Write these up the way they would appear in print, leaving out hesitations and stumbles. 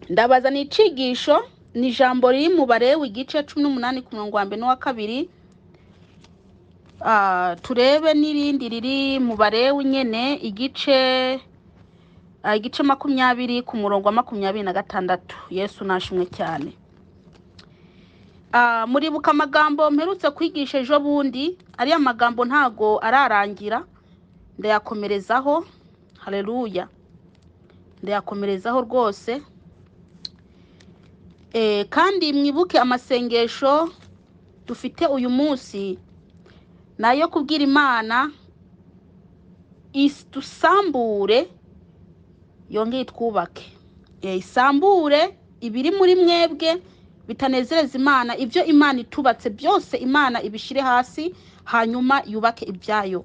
ndabaza ni icigisho ni ijambo riri mu Balewi igice 18 ku murongo wa 1 n'uwa 2. Turebe n'irindi riri mu Balewi nyene igice 20 ku murongo wa 26. Yesu nashimwe cyane. Muribuka amagambo mperutse kwigisha ejo bundi, ari amagambo ntago ararangira, ndayakomerezaho. Haleluya, ndayakomerezaho rwose. Kandi mwibuke amasengesho dufite uyu munsi nayo kubwira Imana isambure yongeye twubake, isambure ibiri muri mwebwe bitanezereza Imana, ibyo Imana itubatse byose Imana ibishire hasi hanyuma yubake ibyayo.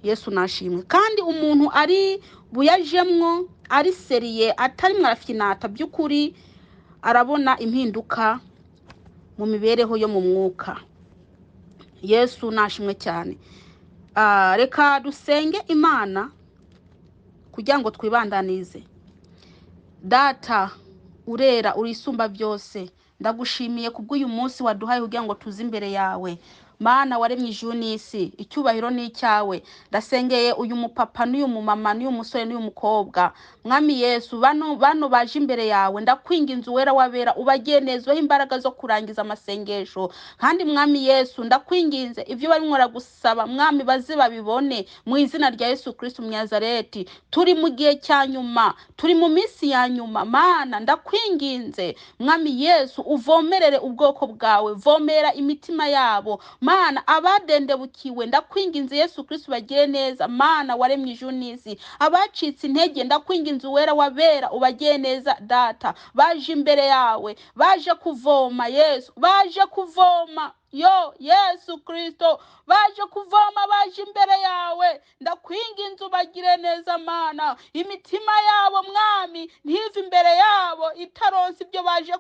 Yesu nashimwe. Kandi umuntu ari buyajemwo ari seriye atari mwarafinata by'ukuri arabona impinduka mu mibereho yo mu mwuka. Yesu nashimwe cyane. Reka dusenge Imana kugira ngo twibandanize. Data urera urisumba byose, ndagushimiye kubw'uyu munsi waduhaye kugira ngo tuze imbere yawe. Mana waremye ijuru n'isi, icyubahiro ni icyawe. Ndasengeye uyu mupapa n'uyu mumama n'uyu musore n'uyu mukobwa, Mwami Yesu, bano baje imbere yawe, ndakwinginze uwera wabera ubagenezweho imbaraga zo kurangiza amasengesho. Kandi Mwami Yesu, ndakwinginze ivyo bari mwora gusaba Mwami baze babibone mu izina rya Yesu Kristo Mnazareti. Turi mu gihe cya nyuma, turi mu minsi ya nyuma. Mana ndakwinginze Mwami Yesu uvomerere ubwoko bwawe, vomera imitima yabo. Mana abadendebukiwe ndakwinginze Yesu Kristo bagire neza. Mana waremye ijuru n'isi, abacitse intege ndakwinginze uwera wabera ubagire neza. Data baje imbere yawe, baje kuvoma Yesu, baje kuvoma Yesu Kristo, baje kuvoma, baje imbere yawe. Ndakwinginze ubagire neza Mana, imitima yabo Mwami ntive imbere yabo itaronse ibyo baje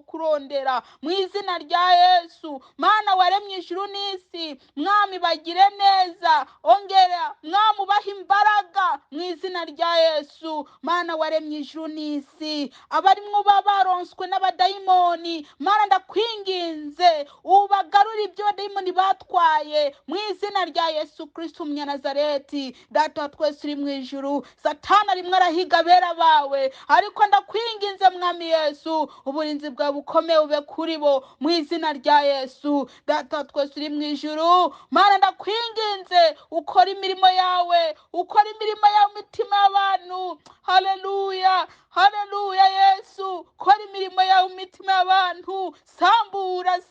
kurondera mu izina rya Yesu. Mana waremye ijuru n'isi, Mwami bagire neza, ongera Mwami ubaha imbaraga mu izina rya Yesu. Mana waremye ijuru n'isi, abarimwo babaronswe n'abadayimoni, Mana ndakwinginze ubagarura ibyo abadayimoni batwaye mu izina rya Yesu Kristo Mnazareti. Data twese uri mu ijuru, Satani arimwe arahiga bera bawe, ariko ndakwinginze Mwami Yesu uburinzi bwawe bukomeye ube kuri bo mu izina rya Yesu. Data twese uri mu ijuru, Mana ndakwinginze ukora imirimo yawe, ukora imirimo yawe mitima y'abantu. Haleluya, haleluya Yesu, kora imirimo yawe mitima y'abantu.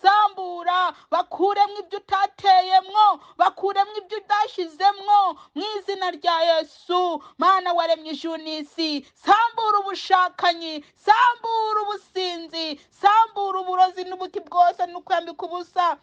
Sambura bakuremwe ibyo utateyemwo, bakuremwe ibyo udashizemwo mu izina rya Yesu. Mana waremye ijuru n'isi, sambura ubushakanyi, sambura ubusinzi, sambura uburozi n'ubuti bwose n'ukwambika ubusa,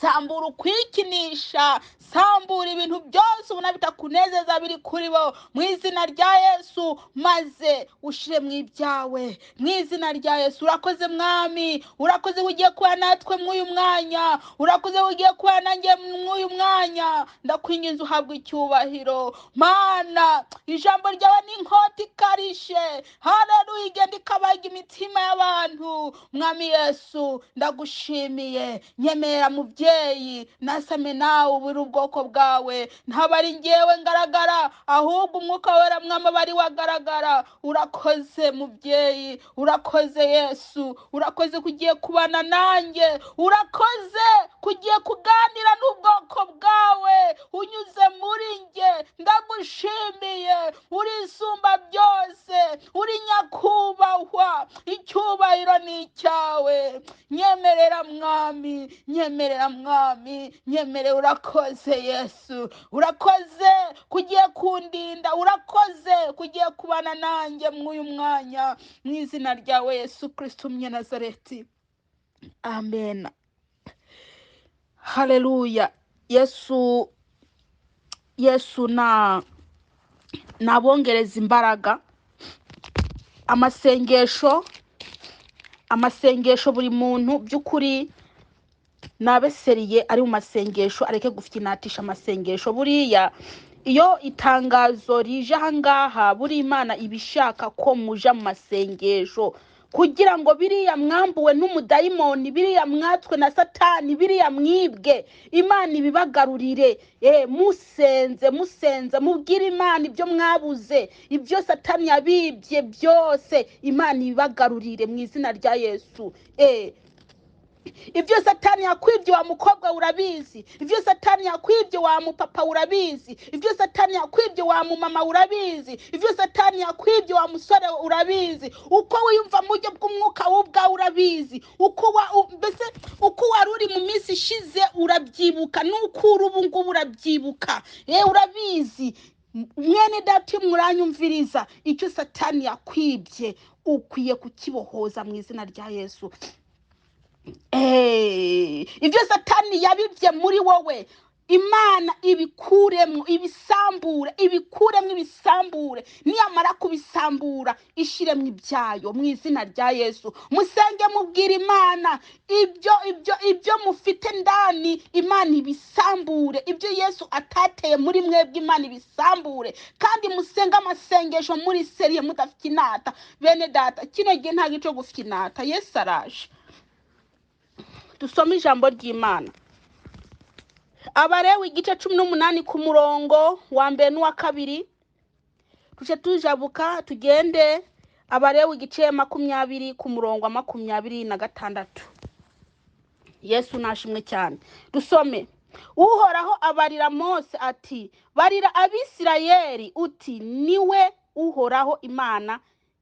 sambura ukwikinisha, sambura ibintu byose ubona bitakunezeza biri kuri bo mu izina rya Yesu, maze ushire mu ibyawe mu izina rya Yesu. Urakoze Mwami, urakoze ugiye kuba natwe mw'uyu mwanya, urakoze ugiye kuba nanjye mw'uyu mwanya. Ndakwinginze uhabwe icyubahiro Mana, ijambo ryawe ni inkota ikarishe. Haleluya, igenda ikabaga imitima y'abantu. Mwami Yesu ndagushimiye, nyemera mubyeyi nasame nawe uburi ubwoko bwawe, ntabari ngewe ngaragara ahubwo umwuka wera Mwami bari wagaragara. Urakoze mubyeyi, urakoze Yesu, urakoze kugiye kubana nanjye, urakoze kugiye kuganira n'ubwoko bwawe unyuze muri nge. Ndagushimiye, uri isumba byose, uri nyakubahwa, icyubahiro ni icyawe. Nyemerera Mwami, nyemerera Mwami, nyemerera. Urakoze Yesu, urakoze kugiye kundinda, urakoze kugiye kubana nanjye mw'uyu mwanya mu izina ryawe Yesu Kristo Mnazareti. Amen. Haleluya. Yesu nabongereza imbaraga. Amasengesho buri muntu by'ukuri nabe seriye ari mu masengesho, areke gufitinatisha amasengesho. Buriya iyo itangazo rije ahangaha buri Imana ibishaka ko muja mu masengesho kugira ngo biriya mwambuwe n'umudayimoni, biriya mwatswe na satani, biriya mwibwe, Imana ibibagarurire. Musenze mubwire Imana ibyo mwabuze, ibyo satani yabibye byose, Imana ibibagarurire mu izina rya Yesu. Ibyo satani yakwibye wa mukobwa urabizi, ibyo satani yakwibye wa mupapa urabizi, ibyo satani yakwibye wa mumama urabizi, ibyo satani yakwibye wa musore urabizi, uko wiyumva mu buryo bw'umwuka w'ubwa urabizi, uko wari uri mu minsi ishize urabyibuka, n'uko uri ubu ngubu urabyibuka. Urabizi mwene data muranyumviriza, icyo satani yakwibye ukwiye kukibohoza mu izina rya Yesu. Ibyo satani yabibye muri wowe, Imana ibikuremo ibisambure, niyamara kubisambura ishiremo ibyayo mu izina rya Yesu. Musenge mubwira Imana ibyo mufite ndani, Imana ibisambure, ibyo Yesu atateye muri mwebwe, Imana ibisambure. Kandi musenga amasengesho muri seriye mudafite inata. Bene data, kino gihe nta gico gufite inata, Yesu araje. Dusome ijambo ry'Imana. Abalewi igice 18 ku murongo wa mbere n'uwa kabiri. Tuje tujabuka tugende Abalewi igice 20 ku murongo wa 26. Yesu nashimwe cyane. Dusome. Uhoraho abarira Mose ati, barira Abisirayeli uti, niwe Uhoraho Imana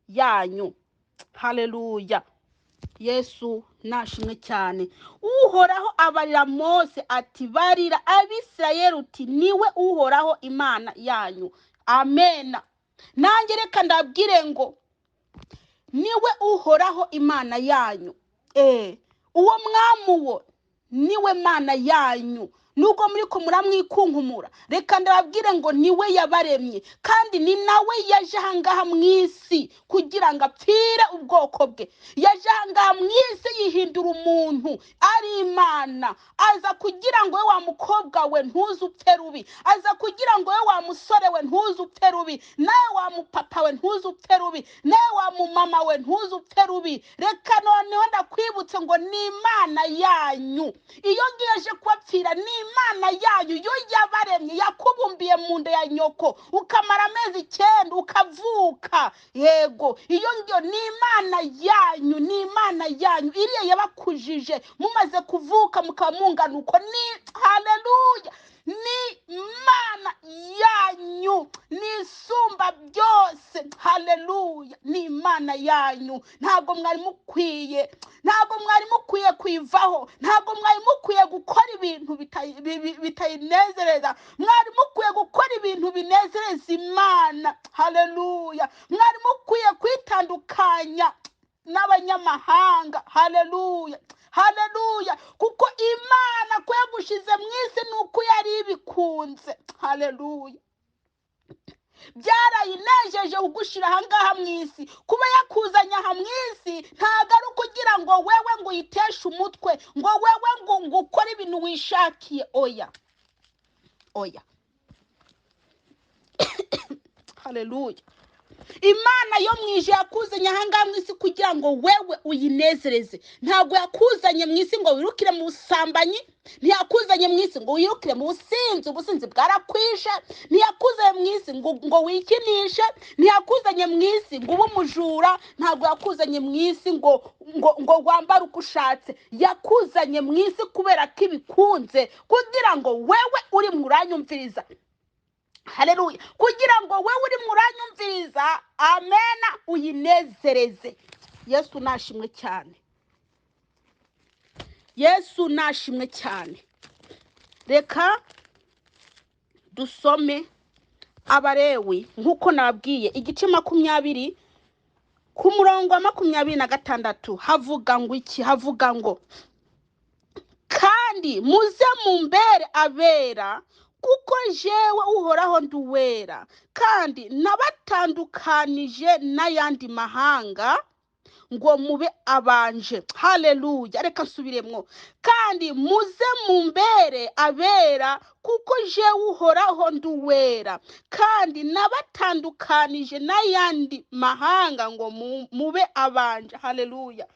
yanyu. Haleluya. Yesu nashimwe cyane. Uhoraho abarira Mose ati, barira Abisirayeli uti, niwe Uhoraho Imana yanyu. Amen. Nanjye reka ndabwire ngo niwe Uhoraho Imana yanyu. Uwo mwamuwo niwe Mana yanyu. Nuko muri ko muramwikunkumura, reka ndababwire ngo niwe yabaremye, kandi ni nawe yaje ahangaha mwisi kugira ngo apfire ubwoko bwe. Yaje ahangaha mwisi yihindura umuntu ari Imana, aza kugira ngo we wa mukobwa we ntuzupfe rubi, aza kugira ngo we wa musore we ntuzupfe rubi, nawe wa mupapa we ntuzupfe rubi, nawe wa mumama we ntuzupfe rubi. Reka noneho ndakwibutse ngo ni Imana yanyu. Iyo ngiye kubapfira ni Imana yanyu, yo yabaremye, yakubumbiye mu nda ya nyoko, ukamara amezi 9 ukavuka. Yego, iyo ngiyo ni Imana yanyu, ni Imana yanyu. Iriya yabakujije mumaze kuvuka mukaba mungana uko. Ni haleluya, ni Imana yanyu, ni Isumba byose. Haleluya, ni Imana yanyu. Ntabwo mwari mukwiye kuyivaho, ntabwo mwari mukwiye gukora ibintu bitayinezereza, mwari mukwiye gukora ibintu binezereza Imana. Haleluya, mwari mukwiye kwitandukanya n'abanyamahanga. Haleluya, haleluya, kuko Imana ko yagushize mwisi nuko yari ibikunze. Haleluya, byarayinejeje ugushira ahangaha mwisi, kuba yakuzanya aha mwisi ntago ari kugira ngo wewe ngo yiteshe umutwe, ngo wewe ngo ukore ibintu wishakiye. Oya. Haleluya. Imana yo mwije yakuzanye ahangaha mwisi kugira ngo wewe uyinezereze. Ntago yakuzanye mwisi ngo wirukire mu busambanyi, ntiyakuzanye mwisi ngo wirukire mu ubusinzi bwarakwishe, ntiyakuzanye mwisi ngo wikinishe, ntiyakuzanye mwisi ngo ube umujura, ntago yakuzanye mwisi ngo wambare uko ushatse. Yakuzanye mwisi kubera ko ibikunze, kugira ngo wewe uri muranyumviriza. Haleluya, kugira ngo wewe uri muranyumviriza, amena, uyinezereze. Yesu nashimwe cyane. Yesu nashimwe cyane. Reka dusome Abalewi nkuko nababwiye igice 20 ku murongo wa 26. Havuga ngo iki? Havuga ngo, kandi muze mumbere abera, kuko jewe Uhoraho nduwera, kandi nabatandukanije n'ayandi mahanga ngo mube abanje. Haleluya. Reka nsubiremwo. Kandi muze mumbere abera kuko jewe uhoraho nduwera, kandi nabatandukanije n'ayandi mahanga ngo mube abanje. Haleluya.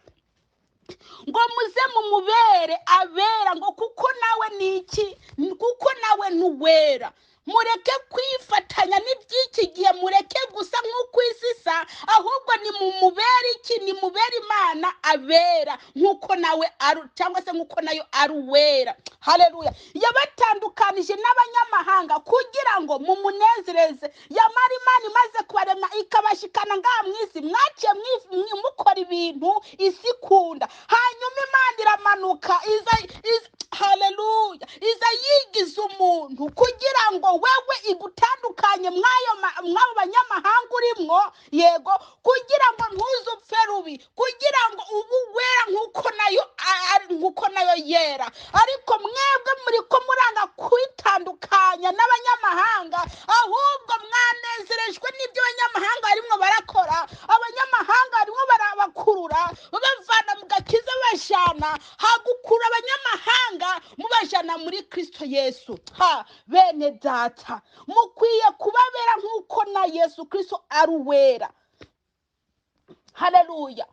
Ngo muze mumubere abera ngo kuko nawe niki, kuko nawe ntuwera. Mureke kwifatanya n'iby'iki gihe, mureke gusa nk'uko isisa, ahubwo ni mumubere iki, ni mubere Imana abera nk'uko nawe ari, cyangwa se nk'uko nayo ari uwera. Haleluya. Yabatandukanije n'abanyamahanga kugira ngo mumunezereze. Yamara Imana imaze kubarema ikabashikana ngaha mw'isi, mwaciye mukora ibintu isi ikunda. Hanyuma Imana iramanuka haleluya, iza yigiza umuntu kugira ngo wewe igutandukanye mw'abo banyamahanga urimwo, yego, kugira ngo ntuzupfe rubi, kugira ngo ubu wera nk'uko nayo yera. Ariko mwebwe muriko muranga kwitandukanya n'abanyamahanga, ahubwo mwanezerejwe n'ibyo abanyamahanga barimwo barakora. Abanyamahanga barimwo barabakurura bavana mu gakiza bajana, hagukura abanyamahanga mubajana muri Kristo Yesu. Bene data, mukwiye kubabera nk'uko na Yesu Kristo ari uwera. Haleluya.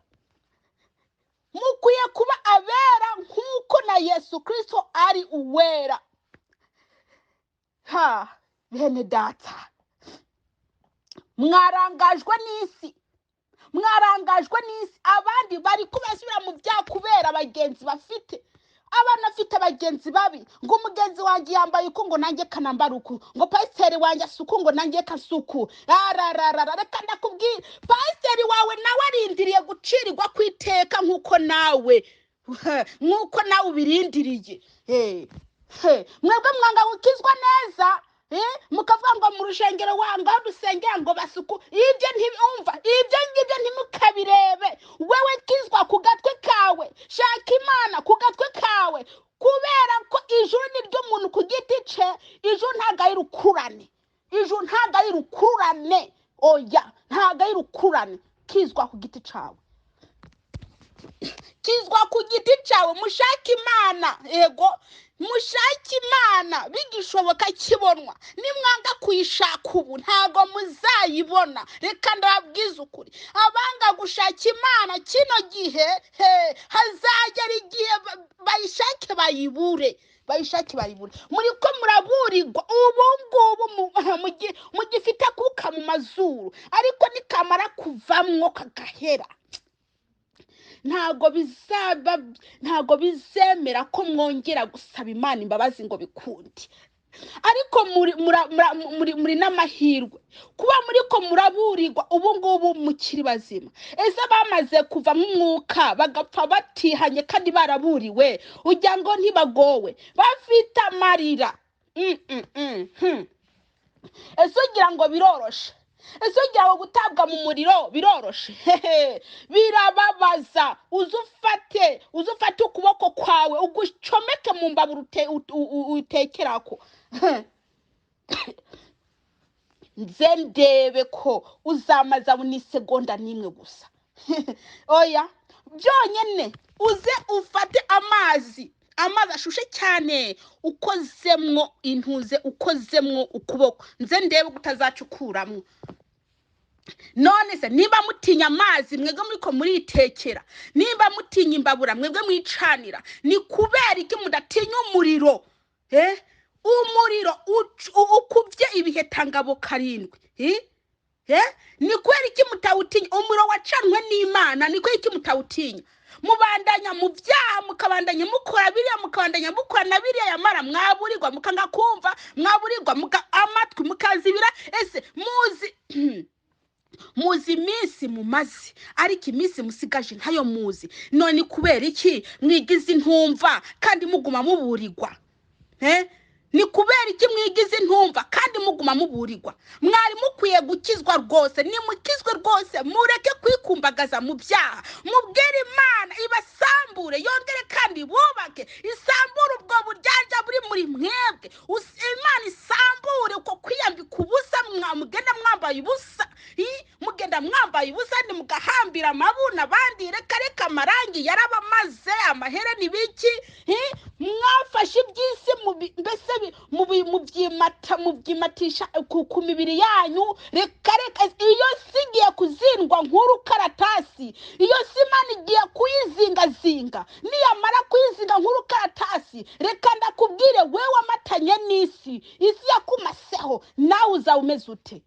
Mukwiye kuba abera nk'uko na Yesu Kristo ari uwera. Bene data, mwarangajwe n'isi, abandi bari kubasubira mu byakubera abagenzi bafite. Abana afite abagenzi babi, ngo umugenzi wanjye yambaye uko ngo nanjye kanambara uku, ngo pasiteri wanjye asuku ngo nanjye kasuku. Reka ndakubwira, pasiteri wawe nawe arindiriye gucirirwa kwiteka nk'uko nawe ubirindiriye. Mwebwe mwanga gukizwa neza, mukavuga ngo mu rushengero wanga dusengera ngo basuku. Ibyo ntibumva, ibyo ngibyo ntimukabirebe. Wewe kizwa ku gatwe kawe, shaka Imana ku gatwe kawe, kubera ko ijuru ni ry'umuntu ku giti ce. Ijuru ntago ari rukurane, ijuru ntago ari rukurane, oya, ntago ari rukurane. Kizwa ku giti cawe, kizwa ku giti cawe. Mushaka Imana, yego, mushaka Imana bigishoboka kibonwa. Nimwanga kuyishaka ubu ntago muzayibona. Reka ndababwiza ukuri, abanga gushaka Imana kino gihe, hazagera igihe bayishake bayibure. Muriko muraburirwa ubu ngubu mugifite kuka mu mazuru, ariko nikamara kuvamwo kagahera, ntago bizemera ko mwongera gusaba Imana imbabazi ngo bikundi. Ariko muri n'amahirwe kuba muriko muraburirwa ubu ngubu mukiri bazima. Ese bamaze kuva mu mwuka bagapfa batihanye kandi baraburiwe, ujya ngo ntibagowe, bafite amarira. Ese ugira ngo biroroshe? Ese ugira ngo gutabwa mu muriro biroroshe? Birababaza. Uzufate ukuboko kwawe ugucomeke mu mbabura utekerako. Nze ndebe ko uzamaza n'isegonda n'imwe gusa. Oya, byonyine uze ufate amazi ashushe cyane, ukozemwo intuze, ukozemwo ukuboko. Nze ndebe kutazacukuramo. None se niba mutinya amazi mwebwe muriko muritekera, niba mutinya imbabura mwebwe mwicanira, ni kubera iki mudatinya umuriro? Umuriro ukubye ibihetangabo 7. Ni kubera iki mutawutinya? Umuriro wacanwe n'Imana, ni kubera iki mutawutinya? Mubandanya mu byaha, mukabandanya mukora biriya, mukabandanya mukora na biriya, yamara mwaburirwa mukanga kumva, mwaburirwa amatwi mukazibira. Ese muzi iminsi mumaze, ariko iminsi musigaje ntayo muzi. None kubera iki mwigize intumva kandi muguma muburirwa? Nikuberiki mwigize intumva kandi muguma muburirwa. Mwari mukwiye gukizwa rwose, nimukizwe rwose, mureke kwikumbagaza mu byaha. Mubwire Imana ibasambure, yongere kandi bubake, isambure ubwo buryarya buri muri mwebwe. Imana isambure uko kwiyambika ubusa, mugenda mwambaye ubusa, mugenda mwambaye ubusa ndi mugahambira amabuna abandi. Reka amarangi yarabamaze, amahere nibiki, mwafashe iby'isi mbese mubyimatisha ku mibiri yanyu. Reka iyo sigiye kuzindwa nkuru karatasi, iyo Imana igiye kuyizingazinga, niyamara kuyizinga nkuru karatasi, reka ndakubwire wewe amatanye n'isi, isi yakumaseho, nawe uzawumeze ute?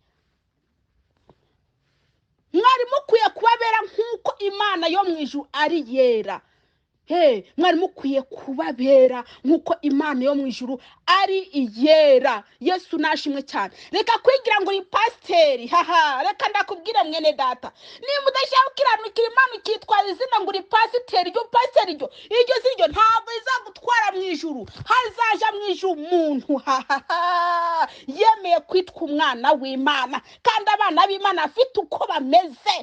Mwari mukwiye kubabera nk'uko Imana yo mu ijuru ari yera. Mwari mukwiye kubabera nk'uko Imana yo mu ijuru ari iyera. Yesu nashimwe cyane. Reka kwigira ngo uri pasiteri, reka ndakubwira mwene data, niba udashaka gukiranukira Imana ukitwara izina ngo uri pasiteri, iryo pasiteri iryo ziryo ntabwo izagutwara mu ijuru. Hazaja mu ijuru umuntu yemeye kwitwa umwana w'Imana, kandi abana b'Imana afite uko bameze.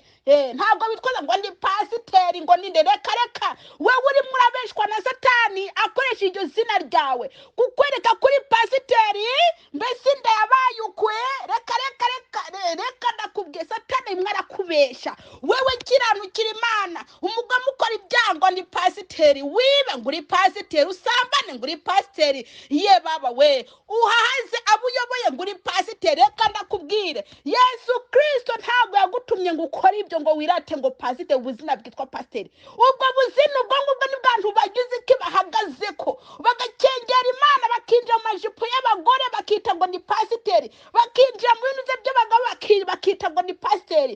Ntabwo bitwaza ngo ndi pasiteri ngo ninde. Reka wewe uri murabeshwa na Satani akoresha iryo zina ryawe kukwereka kuri pasiteri, mbese ndayabaye ukwe. Reka ndakubwiye Satani mwarakubesha. Wewe kiranukira Imana, umugwa mukora ibyango ndi pasiteri, wibe ngo uri pasiteri, usambane ngo uri pasiteri, ye baba we uhahaze abo uyoboye ngo uri pasiteri. Reka ndakubwire Yesu Kristo ntabwo yagutumye ngo ukore ibyo ngo wirate ngo pasiteri, ubuzina bwitwa pasiteri. Ubwo buzina ubwo ngubwo ni bwantu bagize iki bahagaze ko bagakengera Imana, bakinjira mu majipo y'abagore bakita ngo ni pasiteri, bakinjira mu bintu by'abagabo bakita ngo ni pasiteri,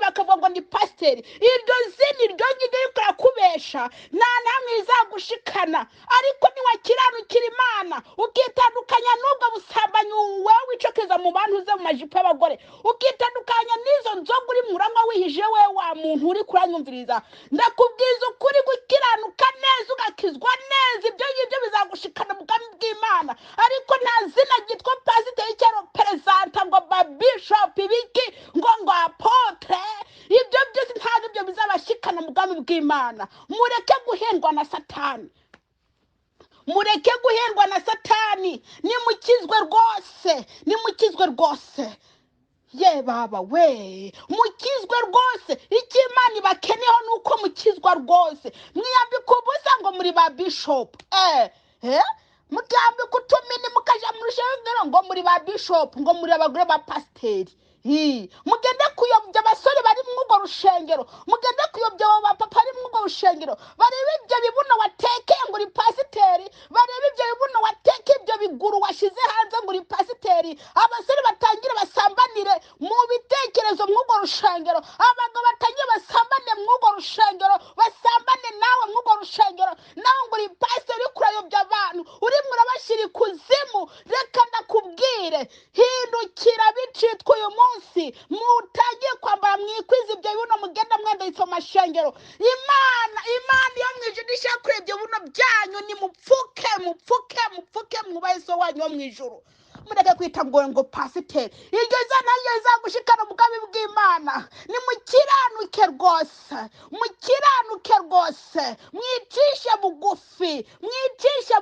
bakavuga ngo ni pasiteri. Iryo zina iryo ngiryo rikora kubesha, nta namwe rizagushikana. Ariko niwakiranukira Imana ukitandukanya n'ubwo busambanyi wewe wicokeza mu bantu uze mu majipo y'abagore, ukitandukanya n'izo nzoga uri murangwa wihije we wa muntu uri kuranyumviriza, ndakubwiza ukuri gukiranuka neza ugakizwa neza, ibyo ngibyo bizagushikana mu bwami bw'Imana. Ariko nta zina ryitwa pasiteri cyangwa perezanta ngo bishop ibiki ngo apotre, ibyo byose ntabwo ibyo bizabashikana mu bwami bw'Imana. Mureke guhendwa na Satani, mureke guhendwa na Satani, nimukizwe rwose, nimukizwe rwose. Ye baba we mukizwe rwose. Icyo Imana ibakeneho nuko mukizwa rwose. Mwiyambika ubusa ngo muri ba bishop, mukiyambika utumini mukaja mu rushengero ngo muri ba bishop, ngo muri abagore ba pasiteri. Mugende kuyobya abasore bari mu urwo rushengero, mugende kuyobya abo bapapa bari mu urwo rushengero, barebe ibyo bibuno watekeye ngo uri pasiteri, barebe ibyo bibuno watekeye, ibyo biguru washize hanze ngo uri pasiteri. Abasore batangira basambanire mu bitekerezo mu urwo rushengero, abagabo batangira basambane mu urwo rushengero, basambane nawe mu urwo rushengero, nawe ngo uri pasiteri kurayobya abantu, uri murabashira ikuzimu. Reka ndakubwire, hindukira bicitwa uyu munsi, mutangiye kwambara mwikwiza ibyo bibuno, mugenda mwenda iso mashengero. Imana yo mu ijuru ishaka kuri ibyo bibuno byanyu, ni mupfuke mwubahe so wanyu wo mu ijuru. Mureke kwita ngo pasiteri, iryo zina ryo rizagushikana mu bwami bw'Imana. Ni mukiranuke rwose, mwicishe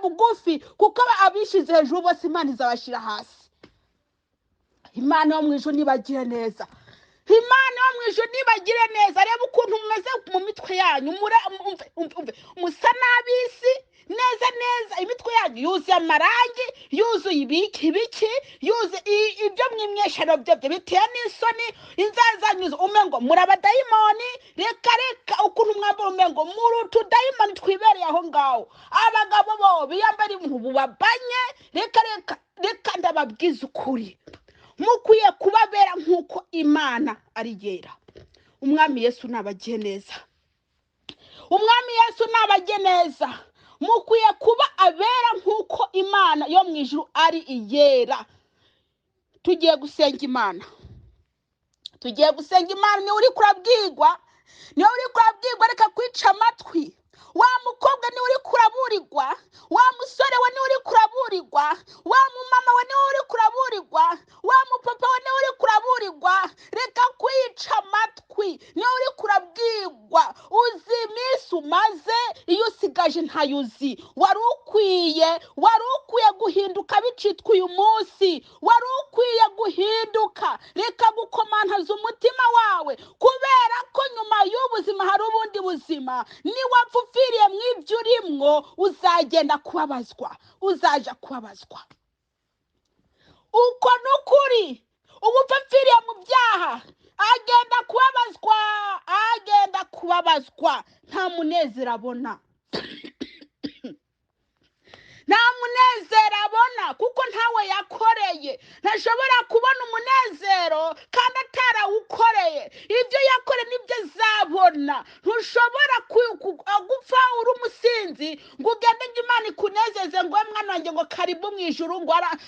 bugufi, kuko abishize hejuru bose Imana izabashira hasi. Imana yo mu ijuru nibagire neza, Imana yo mu ijuru nibagire neza. Reba ukuntu mumeze mu mitwe yanyu, musa n'abisi neza, imitwe yanyu yuzuye amarangi, yuzuye ibiki, yuzuye ibyo mwimyeshero byo biteye n'isoni, inzara zanyuze umengo muri abadayimoni. Reka ukuntu mwambara umengo muri utudayimoni twibereye aho ngaho. Abagabo bo biyambara impubu babanye. Reka ndababwiza ukuri, mukwiye kubabera nk'uko Imana ari yera. Umwami Yesu nabagiye neza, mukwiye kuba abera nk'uko Imana yo mu ijuru ari iyera. Tugiye gusenga Imana, niwe uri kurabwirwa, reka kwica amatwi. wa mukobwa ni uri kuraburirwa, wa musore we ni uri kuraburirwa, wa mumama we ni uri kuraburirwa, wa mupapa we ni uri kuraburirwa. Reka kwica amatwi, ni uri kurabwirwa. Uzi iminsi umaze, iyo usigaje ntayuzi. Wari ukwiye guhinduka bicitwa uyu munsi, wari ukwiye guhinduka. Reka gukomantaza umutima wawe, kubera ko nyuma y'ubuzima hari ubundi buzima. Niwapfa upfiriye mu ibyo urimwo, uzagenda kubabazwa, uzaja kubabazwa. Uko n'ukuri, ubupfa apfiriye mu byaha agenda kubabazwa, nta munezero abona. Nta munezero abona, kuko ntawe yakoreye. Ntashobora kubona umunezero kandi atarawukoreye. Ibyo yakore nibyo azabona. Ntushobora gupfa uri umusinzi ngo ugende ngo Imana ikunezeze ngo mwana wanjye ngo karibu mu ijuru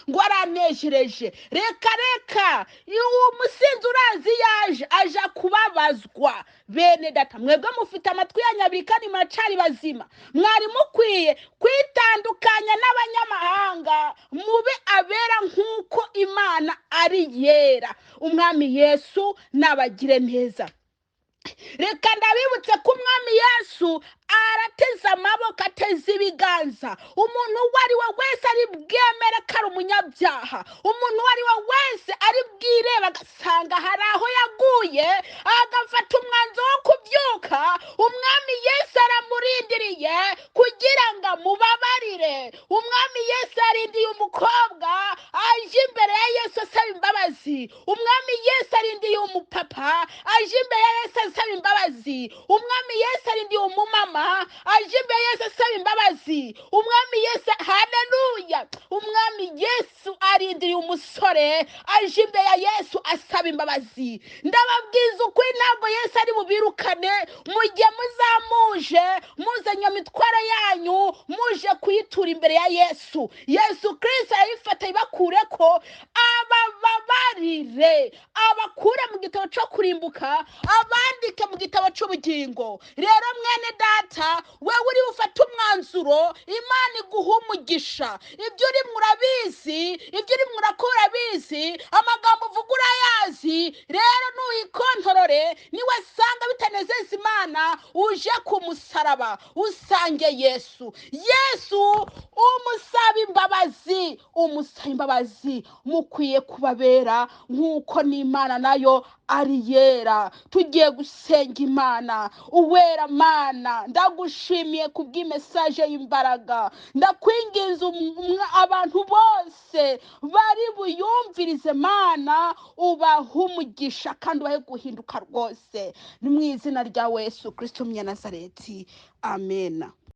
ngo aranejereje. Reka uwo musinzi urazi yaje aja kubabazwa. Bene data, mwebwe mufite amatwi y'anyabiri kandi muracari bazima, mwari mukwiye kwitandukanya n'abanyamahanga, mube abera nk'uko Imana ari yera. Umwami Yesu nabagire neza. Reka ndabibutse ko Umwami Yesu arateze amaboko, ateze ibiganza. Umuntu uwo ari we wese ari bwemere ko ari umunyabyaha, umuntu uwo ari we wese ari bwireba agasanga hari aho yaguye, agafata umwanzuro wo kubyuka, Umwami Yesu aramurindiriye kugira ngo amubabarire. Umwami Yesu arindiye umukobwa aje imbere ya Yesu asaba imbabazi. Umwami Yesu arindiye umupapa aje imbere ya Yesu asaba imbabazi. Umwami Yesu arindiye umumama aje imbere ya Yesu asaba imbabazi. Umwami Yesu, haleluya, Umwami Yesu arindiriye umusore aje imbere ya Yesu asaba imbabazi. Ndababwiza ukuri, ntabwo Yesu ari bubirukane mujye muzanye imitwaro yanyu muje kuyitura imbere ya Yesu. Yesu Kristo yayifata ibakure ko abababarire, abakure mu gitabo cyo kurimbuka, abandike mu gitabo cy'ubugingo. Rero mwene data, wewe uri ufata umwanzuro, Imana iguha umugisha. Ibyo uri murabizi, ibyo uri murakora bizi, amagambo uvuga urayazi. Rero nuyikontorore, niwe sanga bitanezeza Imana, uje ku musaraba usange Yesu. Yesu umusaba imbabazi, mukwiye kubabera nk'uko n'Imana nayo ari yera. Tugiye gusenga Imana. Uwera Mana, ndagushimiye kubw'imesaje y'imbaraga. Ndakwinginze abantu bose bari buyumvirize Mana, ubahe umugisha kandi ubahe guhinduka rwose. Ni mu izina rya Yesu Kristo Nazareti. Amen.